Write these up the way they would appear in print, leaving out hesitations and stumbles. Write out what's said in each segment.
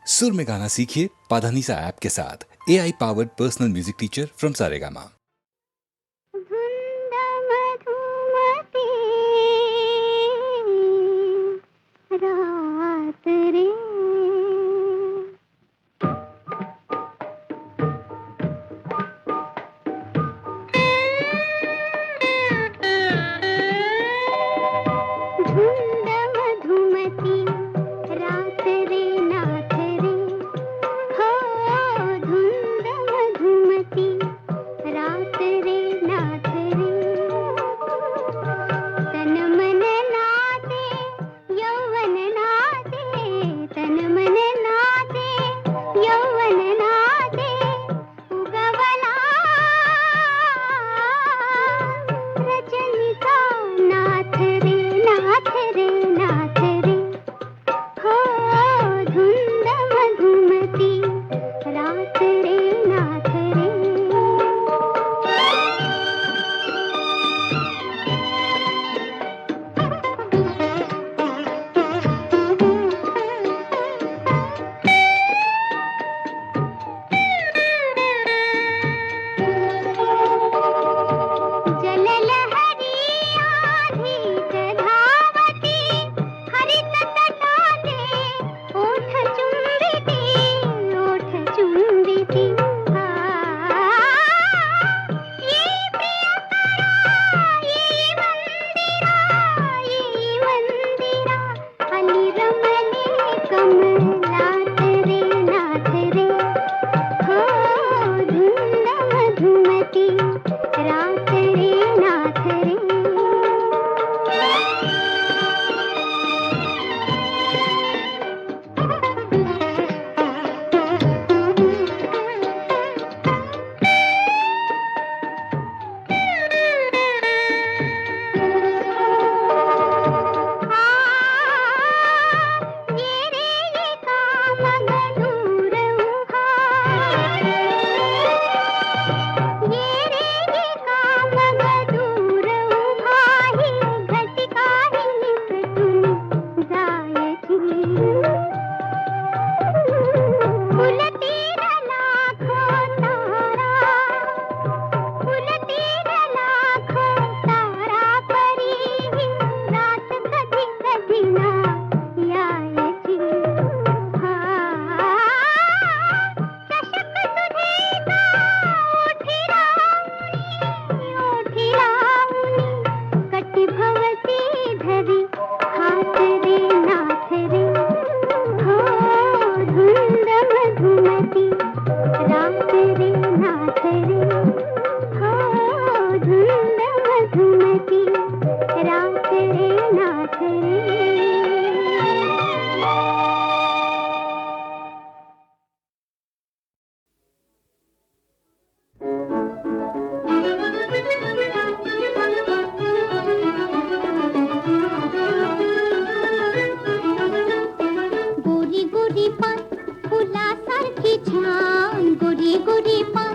सुर में गाना सीखिए पाधानीसा ऐप के साथ। AI powered personal music teacher from Saregama. रात रे झुंड मधुमती रात रे नाथ रे हो धुंद मधुमती रात रे नाथ रे तन मन नाचे यौवन नाचे तन मन नाचे यौवन नाचे उगवला रजनीचा नाथ रे नाथ रे नाथ रे हो धुंद मधुमती रात रे नाथ रे जललहरी आधीच धावती हरित तटाचे ओठ चुंबिती ये प्रियकरा ये मंदिरा अली रमले कमलात रे नाथ रे हो धुंद मधुमती रात रे नाथ रे ये रे ये कामग दूर उभा ये रे ये कामग दूर उभा ही घटिका ही निसटून जायची फुलतीर लाखो तारा फुलतीर लाखो तारा परी ही रात कधी कधी ना यायची चषक सुधीचा ओठी लावणी कटी भवती धरी हात रे नाथ रे हो धुंद मधुमती रात रे नाथ रे हो धुंद मधुमती रात रे नाथ रे गोरी गोरी पान फुलासारखी छान गोरी गोरी पान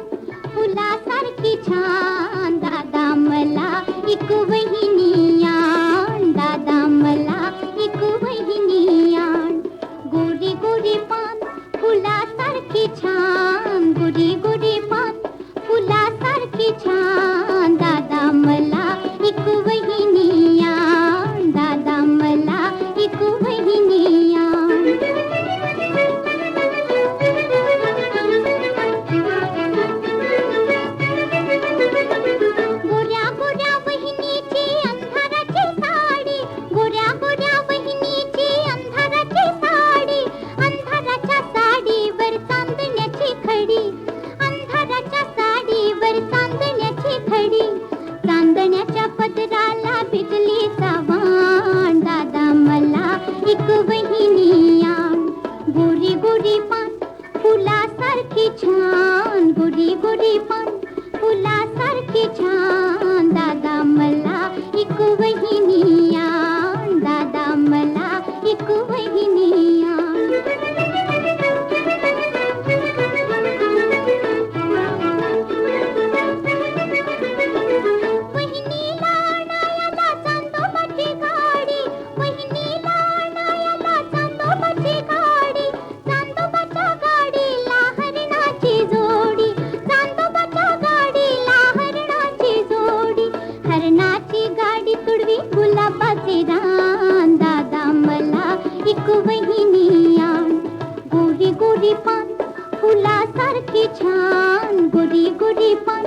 फुलासारखी छान दादा मला एक वहिनी आण दादा मला एक वहिनी आण गोरी गोरी पान फुलासारखी छान गोरी गोरी पान फुलासारखी छान दादा मला एक वहिनी आण दादा मला एक वहिनी आण गोऱ्या गोऱ्या वहिनीची अंधाराची साडी गोऱ्या गोऱ्या वहिनीची अंधाराची साडी अंधाराच्या साडीवर चांदण्याची खडी अंधाराच्या साडीवर चांदण्याची खडी चांदण्याच्या पदराला भिजली सावाण दादा मला एक वहिनी आण गोरी गोरी पान फुलासारखी छान गोरी गोरी पान फुलासारखी छान दादा मला एक वहिनी आण दादा मला एक वहिनी आण वहिनीला आणायला चांदोबाची गाडी वहिनीला आणायला चांदोबाची गाडी चांदोबाची गोरी पान फुलासारखी छान, गोरी गोरी पान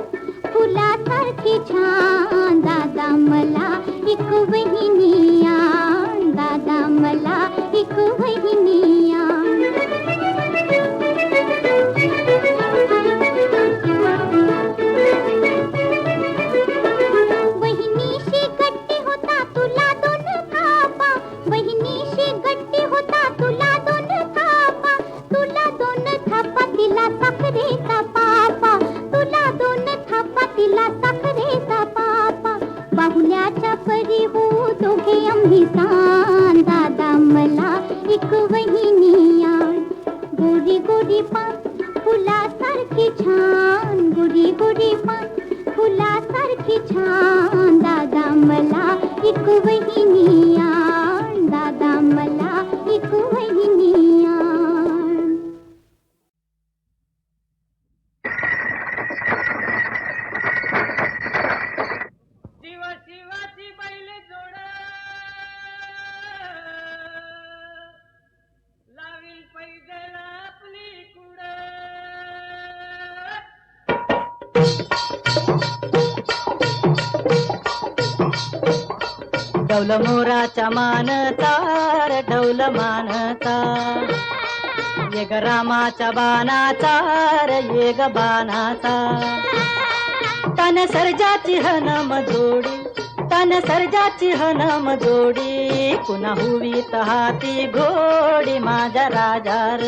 फुलासारखी छान. दादा मला एक वहिनी आण, दादा मला एक वहिनी आण. वहिनीशी गट्टी होता तुला दोन थापा, वहिनीशी गट्टी होता तुला दोन थापा, तुला दोन थापा तिला साखरेचा पापा, तुला दोन थापा तिला साखरेचा पापा. बाहुल्याच्या परी हो दोघे आम्ही सान, दादा मला एक वहिनी आण. गोरी गोरी पान फुलासारखी छान, गोरी गोरी पान फुलासारखी छान. दादा मला एक वहिनी आण, दादा मला एक वहिनी आण. शिवा शिवाची बैल जोड लावील पैदल आपली कुड. डौल मोराच्या मानता रे डौल मानता, येग रामाच्या बाणाचा रे येग बाणाचा. तन सर्जाची हनम जोडी, तन सर्जाची हनम जोडी, पुन्हा हुवीत हाती घोडी माझ्या राजार,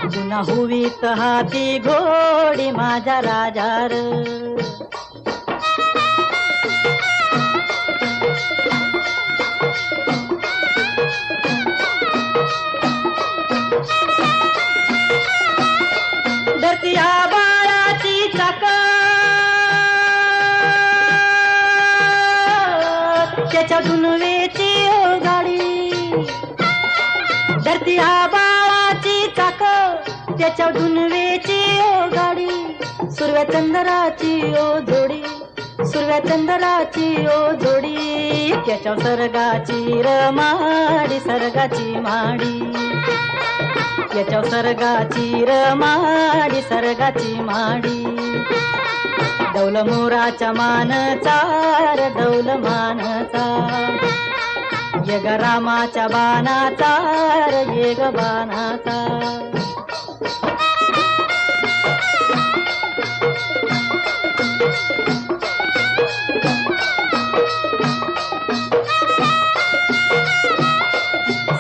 पुन्हा हुवीत हाती घोडी माझ्या राजार. धरतीया बाळाची चाक त्याच्या दुनवेची गाडी, धरतीया बाळाची चाक त्याच्या दुनवेची गाडी. सुरव्या चंद्राची ओ जोडी, सुरव्या चंद्राची ओ जोडी, त्याच्या सर्गाची रमाडी सर्गाची माडी, त्याच्या सर्गाची रमाडी सर्गाची माडी. डौल मोराच्या मानचा रे डौल मानचा, येग रामाच्या बाणाचा रे येग बाणाचा.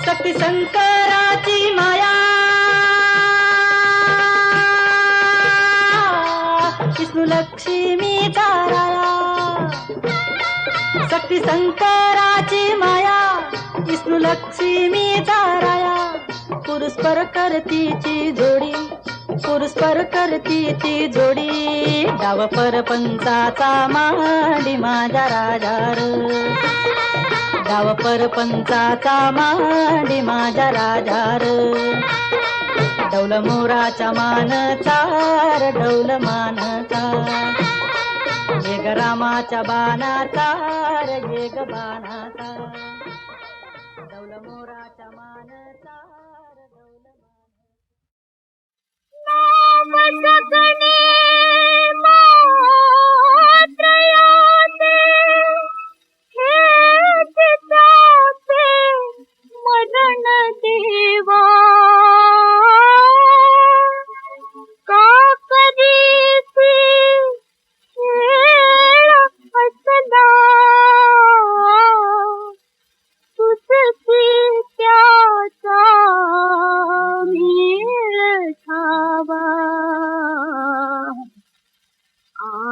शक्ती शंकराची माया, विष्णू लक्ष्मीचा राया. शक्ती शंकराची माया, विष्णू लक्ष्मीचा राया. पुरुषपर करतीची जोडी, पुरुषपर करतीची जोडी, डाव परपंचाचा माडी माझ्या राजार, डाव परपंचाचा माडी माझ्या राजार. डौल मोराच्या मानचा रे डौल मानचा, येग रामाच्या बाणाचा रे येग बाणाचा. डौल मोराच्या मानचा रे डौल नाम जगणे मात्र याचे, हेच त्याचे मरण देवा. का करीसी खेळ हसला, तुझसी त्याचा मेळ ठावा.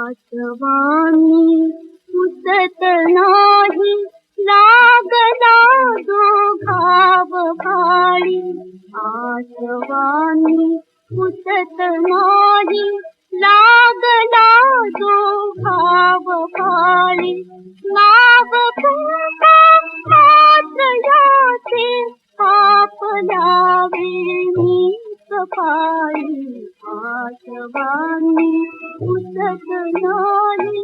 आसवानी पुसत नाही लागला दोघाव भाळी, आसवानी पुसत नाही लागला दोघाव भाळी. नाव पुन्हा मात्र याचे, पाप लावे मी कपाळी. आसवानी पुसत नाही.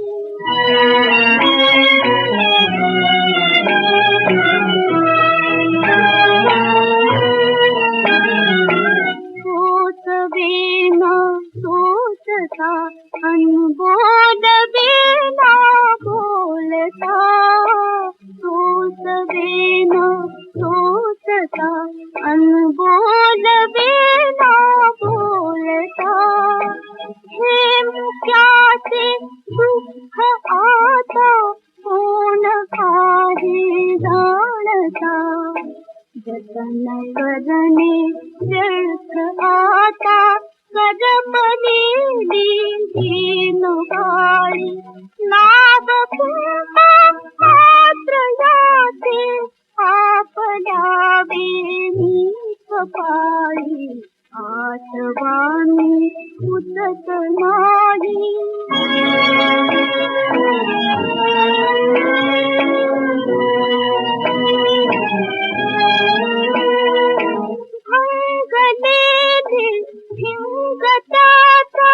आठवाणी उतत नाही. भंगलेले भिंगताचा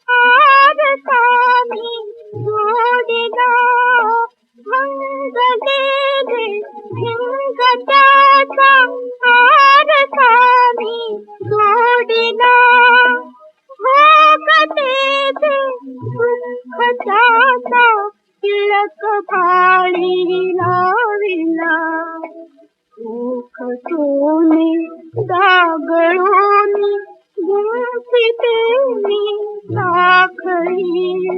आरसानी जोडिला. भंगलेले भिंगताचा आरसानी जोडिला. भोगतेचे दुःखताचा टिळक भाळी लाविला. सुख सोने दागळून गुंफिते मी साखळी.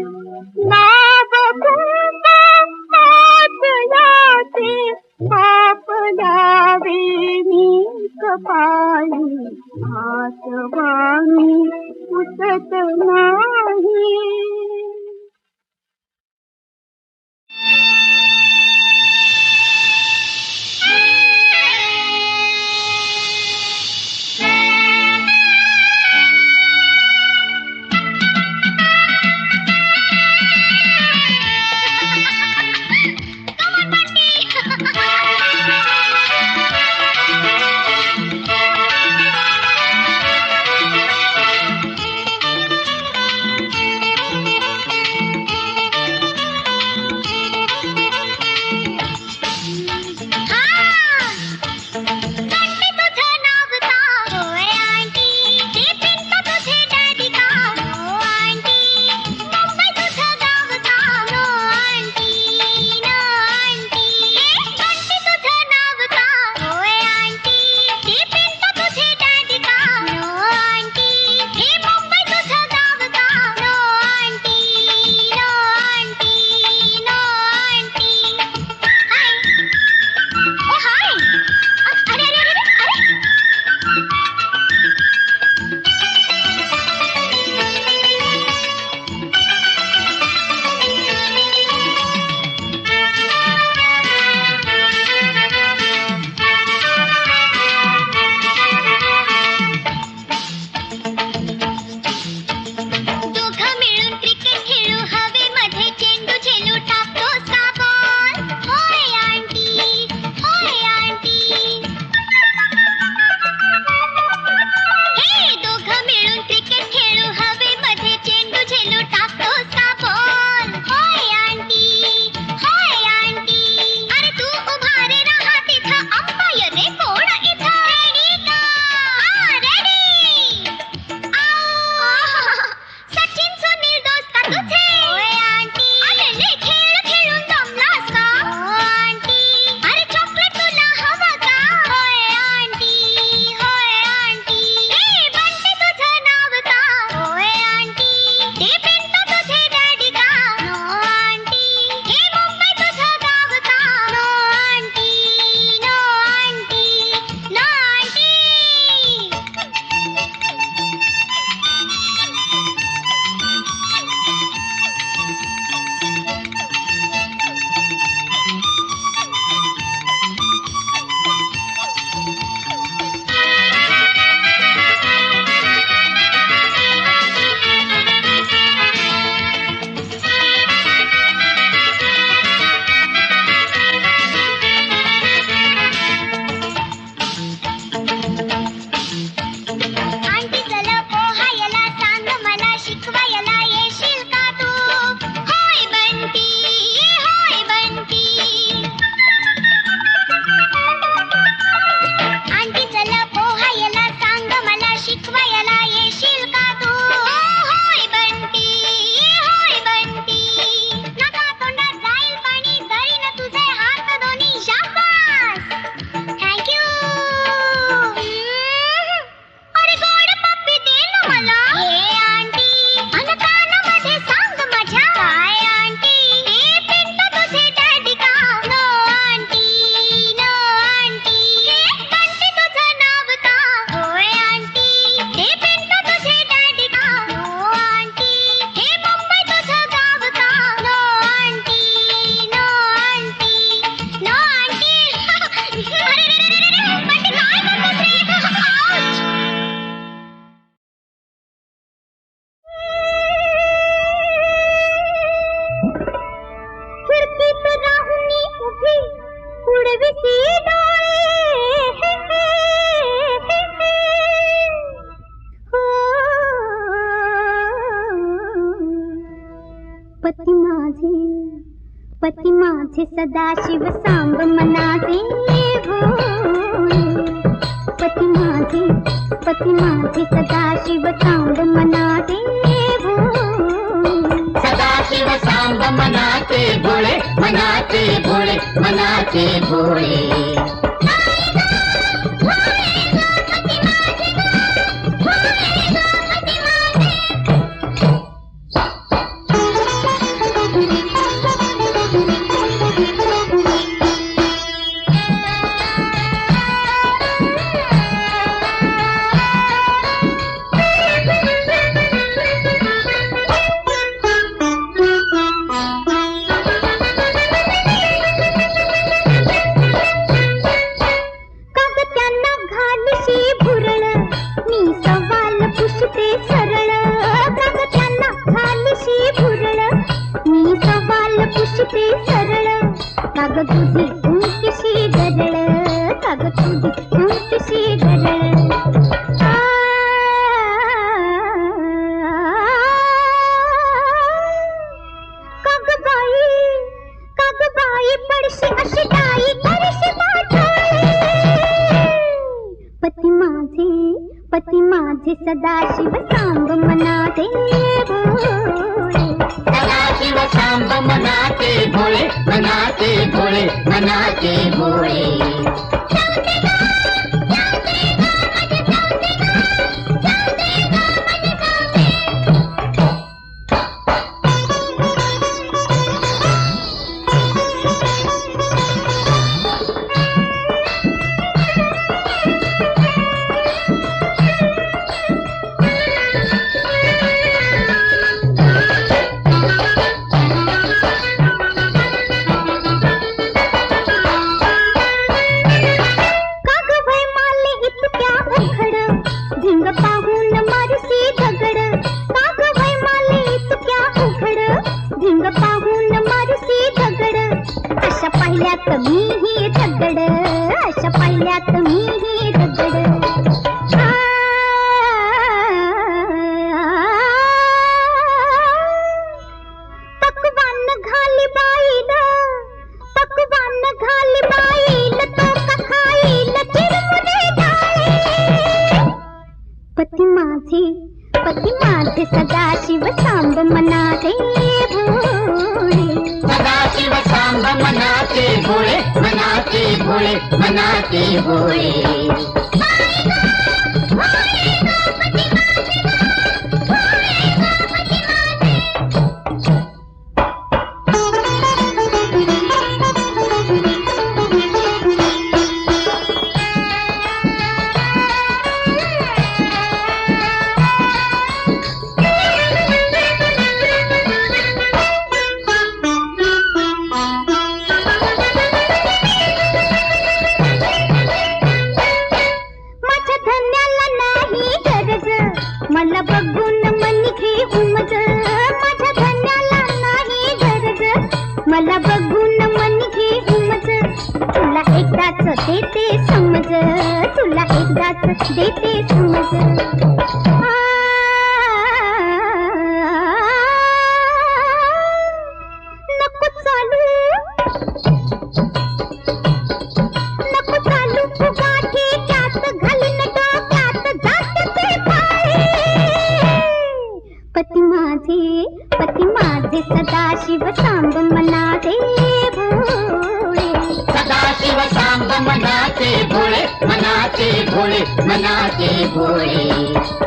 नाव कुंभाचे पाप लावे मी कपाळी. आठवाणी उतत नाही. माझे सदाशिव सांब मनाचे भोळे पती माझे सदाशिव सांब मनाचे भोळे सदाशिव सांब मनाचे भोळे मनाचे भोळे मनाचे भोळे पती माझे सदाशिव सांब मनाचे भोळे सदाशिव सांब मनाचे भोळे मनाचे भोळे मनाचे भोळे पती माझे सदाशिव सांब मनाचे भोळे सदाशिव सांब मनाचे भोळे मनाचे भोळे मनाचे भोळे मला बघून मन घे उमज माझ्या धन्याला नाही गरज मला बघून मन घे उमज तुला एकदाच देते समज तुला एकदाच देते समज नको चालू फुगाठी त्यात घालीन डोक्यात जात ते पती माझे सदाशिव सांब मनाचे भोळे सदाशिव सांब मनाचे भोळे मनाचे भोळे मनाचे भोळे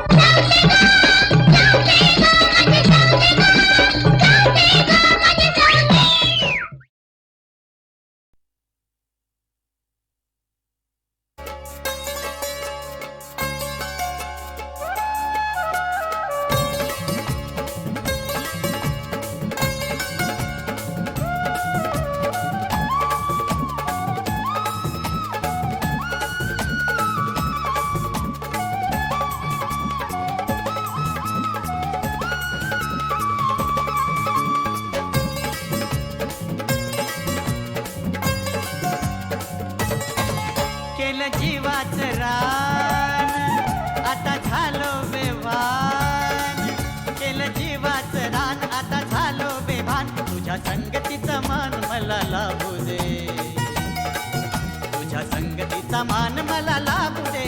तुझा मान मला लाभू दे,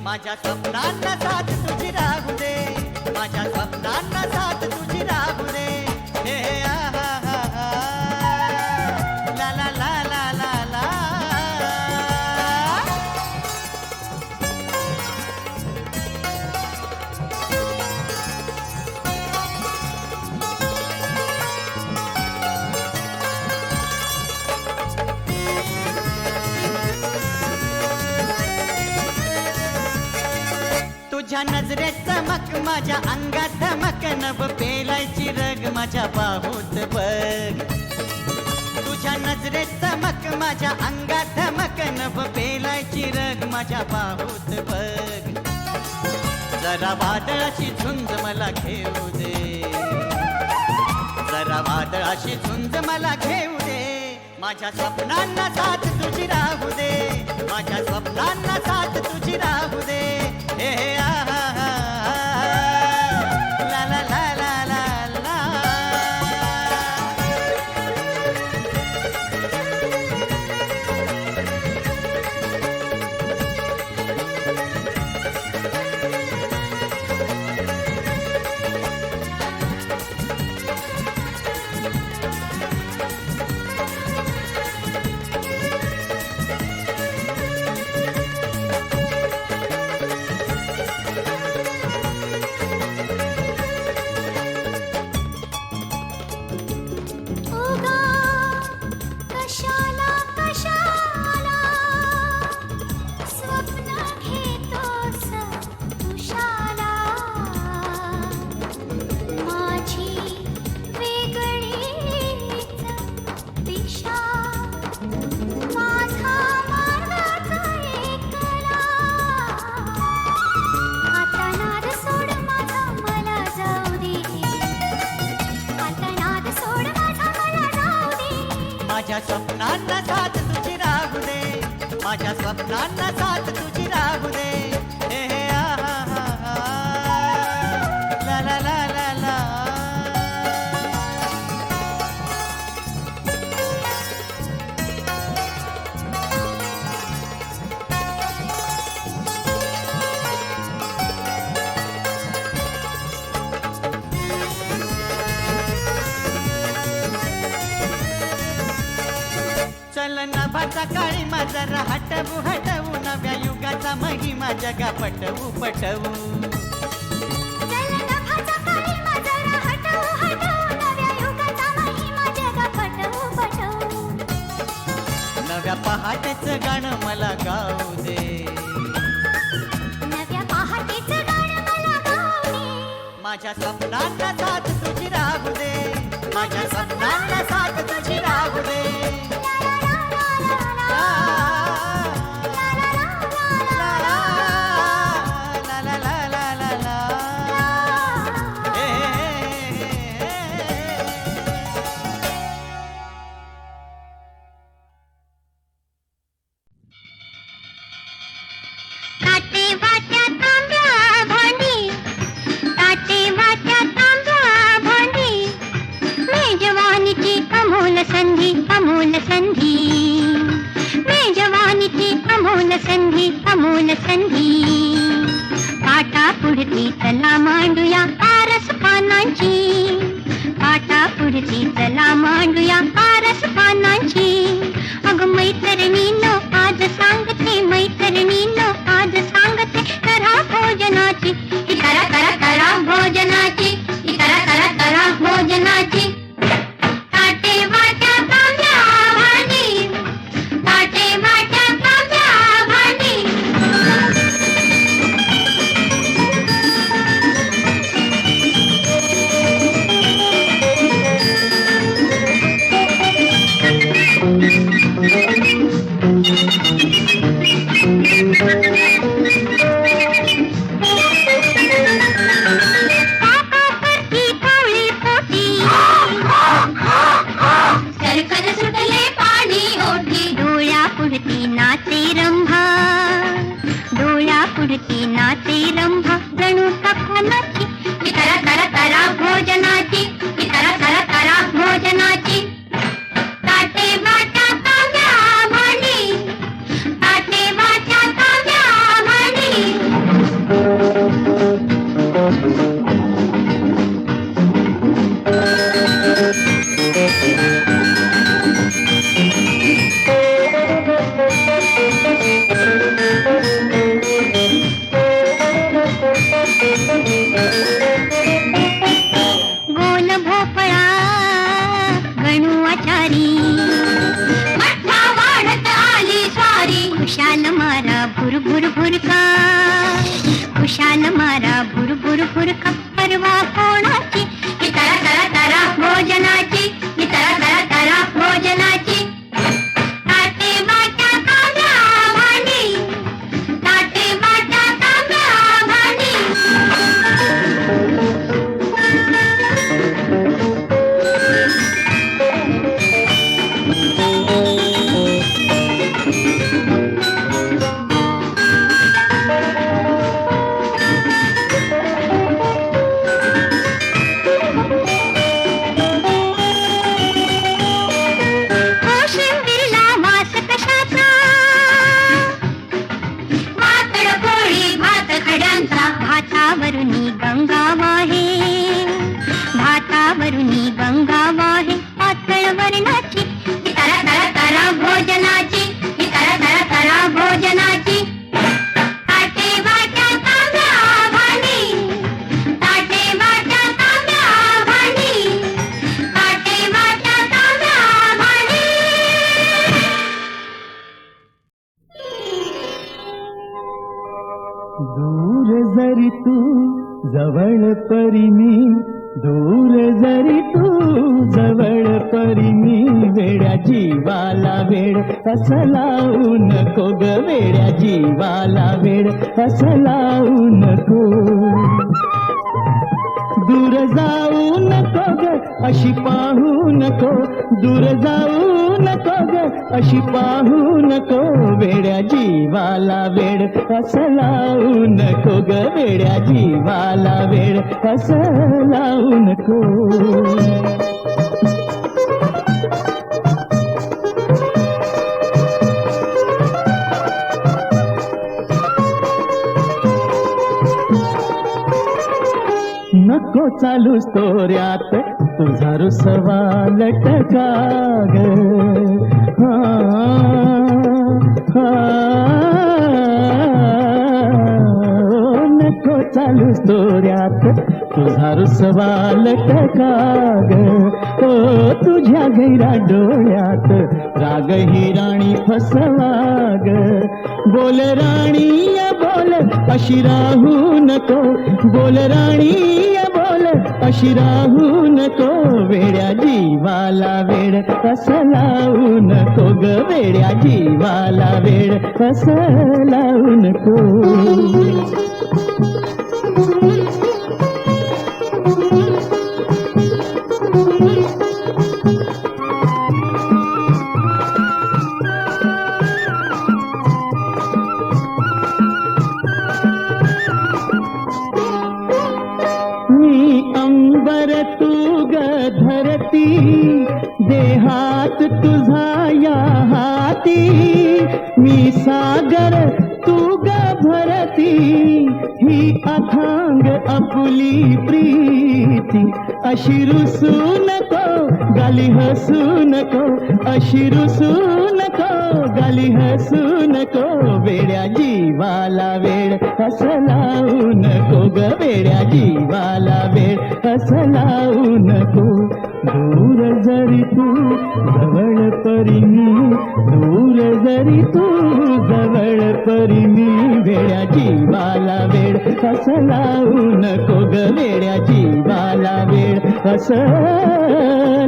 माझ्या स्वप्नांना साथ तुझी राहू दे, माझ्या स्वप्नांना साथ तुझी राहू दे. हे आहा हा हा ला ला ला ला ला ला. तुझ्या नजरेत चमक, माझ्या अंगात धमक, नभ पेलायची रग माझ्या बाहूत बघ. तुझ्या नजरेत चमक, माझ्या अंगात धमक, नभ पेलायची रग माझ्या बाहूत बघ. जरा वादळाची झुंज मला घेऊ दे, जरा वादळाची झुंज मला घेऊ दे, माझ्या स्वप्नांना साथ तुझी राहू दे, माझ्या स्वप्नांना साथ तुझी राहू दे. हे आहा हा ला ला ला ला ला ला. उगा कशाला कशाला स्वप्न घेतोस तुषाला, माझी वेगळीच दिशा, माझा मार्ग एकला. आता नाद सोड माझा मला जाऊ दे, आता नाद सोड माझा मला जाऊ दे. माझ्या स्वप्नांना साथ तुझी राहू दे, माझ्या स्वप्नांना साथ तुझी राहू दे. हे आहा हा हा ला ला ला ला ला. चल नभाचा काळीमा जरा हटवू हटवू, नव्या युगाचा महिमा जगा पटवू पटवू. चल नभाचा काळीमा जरा हटवू हटवू, नव्या युगाचा महिमा जगा पटवू पटवू. नव्या पहाटेचं गाणं मला गाऊ दे, नव्या पहाटेचं गाणं मला गाऊ दे. माझ्या स्वप्नांना साथ तुझी राहू दे, माझ्या स्वप्नांना साथ तुझी राहू दे. ला ला ला ला ला ला ला. ला ला ला ला ला ला. हे, हे, हे, हे. ताटे वाट्या तांब्या भांडी, ताटे वाट्या तांब्या भांडी, मेजवानीची अमोल संधी, अमोल संधी, मेजवानीची अमोल संधी, अमोल संधी. पाटा पुढती चला मांडूया आरस पानांची, पाटा पुढती चला मांडूया आरस पानांची. अग मैत्रिणीनो आज सांगते, मैत्रिणीनो आज सांगते, करा भोजनाची, ही करा करा करा भोजनाची, ही करा करा करा भोजनाची. ताटे वाट्या तांब्या भांडी, ताटे वाट्या तांब्या भांडी. ताटे वाट्या तांब्या भांडी, ताटे वाट्या गोल भोपळा गणू आचारी मठ्ठा वाढत आली स्वारी खुशाल मारा भुर भुर भुरका खुशाल मारा भुर भुर भुरका परवा कोणाची ही तरा तरा तरा भोजनाची ही तरा तरा तरा भोजनाची ताटे वाटा तांब्या भांडी ताटे वाटा तांब्या भांडी शिंदिरला वास कशाचा वातड पोळी भात खड्यांचा भातावरुनी गंगा वाहे भातावरुनी गंगा वाहे पातळ वर्णाची ही तरा तरा तरा भोजनाची ही तरा तरा तरा भोजनाची ताटे वाट्या तांब्या भांडी ताटे वाट्या तांब्या भांडी ताटे वाट्या तांब्या भांडी दूर जरी तू जवळ परी मी दूर जरी तू जवळ परी मी वेड्या जीवाला वेड असं लावू नको ग वेड्या जीवाला वेड असं लावू नको दूर जाऊ नको ग अशी पाहू नको दूर जाऊ नको ग अशी पाहू नको वेड्या जीवाला वेड असं लावू नको ग वेड्या जीवाला वेड असं लावू नको नको चालू तोऱ्यात तुझा रुसवा लटका ग हा, हा, नको चालू तोऱ्यात तुझा रुसवा लटका ग ओ तुझ्या गैरा डोळ्यात राग ही राणी फसवा ग बोल राणी बोल अशी राहू नको बोल राणी बोल अशी राहू नको वेड्या जीवाला वेड असं लावू नको ग वेड्या जीवाला वेड असं लावू नको अंबर तू ग धरती देहात तुझा या हाती मी सागर तू ग भरती ही अथांग आपुली प्रीती अशी रुसू नको गाली हसू नको अशी रुसू नको गाली हसू नको वेड्या जीवाला वेड असं लावू नको ग वेड्या जीवाला वेड असं लावू नको दूर जरी तू जवळ परी मी दूर जरी तू जवळ परी मी वेड्या जीवाला वेड असं लावू नको ग वेड्या जीवाला वेड असं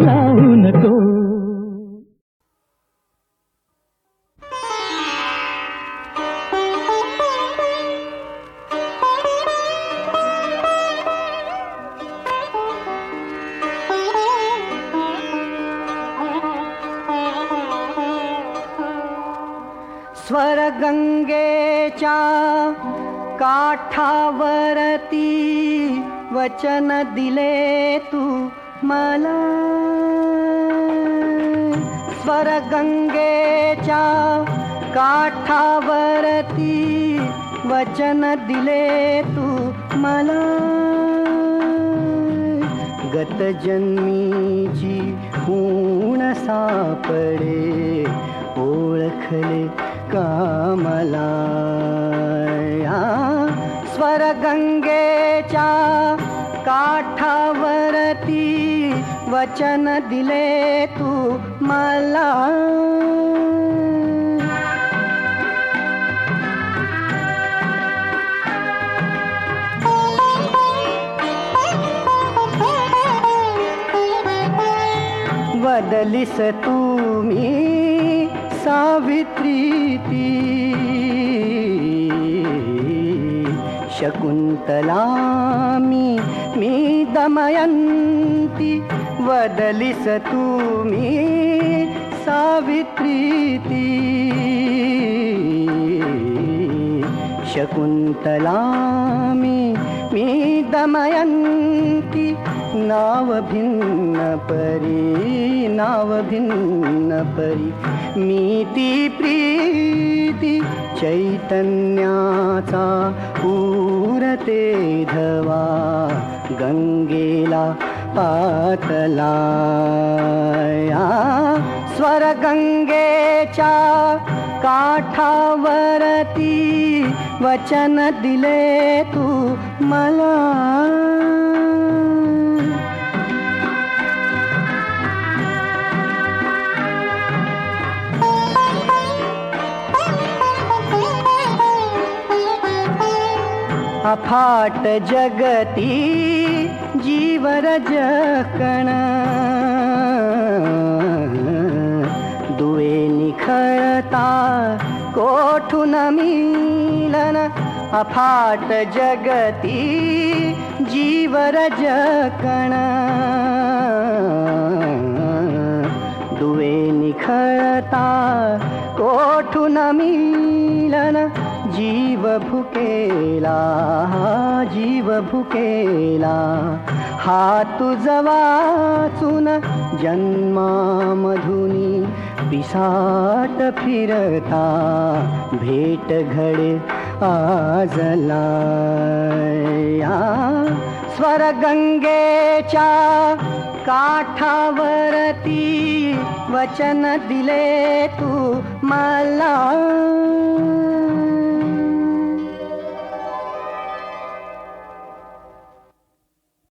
लावू नको स्वरगंगेच्या काठावरती वचन दिले तू मला स्वरगंगेच्या काठावरती वचन दिले तू मला गत जन्मीची खूण सापडे ओळखले का मला स्वरगंगेच्या काठावरती वचन दिले तू मला. बदलिस तुम्ही सावित्री ती शकुंतला मी दमयंती. बदलिस तुम्ही सावित्री ती शकुंतला मी दमयंती. नाव भिन्न परी नाव भिन्न परी मी ती प्रीती चैतन्याचा पूरते धवा गंगेला पातला. स्वरगंगेच्या काठावरती वचन दिले तू मला. अफाट जगती जीवरज कण दुवे निखळता कोठून मिलन. अफाट जगती जीवरज कण दुवे निखळता कोठून मिलन. जीव भुकेला हा तुझ वाचून जन्मामधुनी पिसाट फिरता भेट घडे आजला. स्वरगंगेच्या काठावरती वचन दिले तू मला.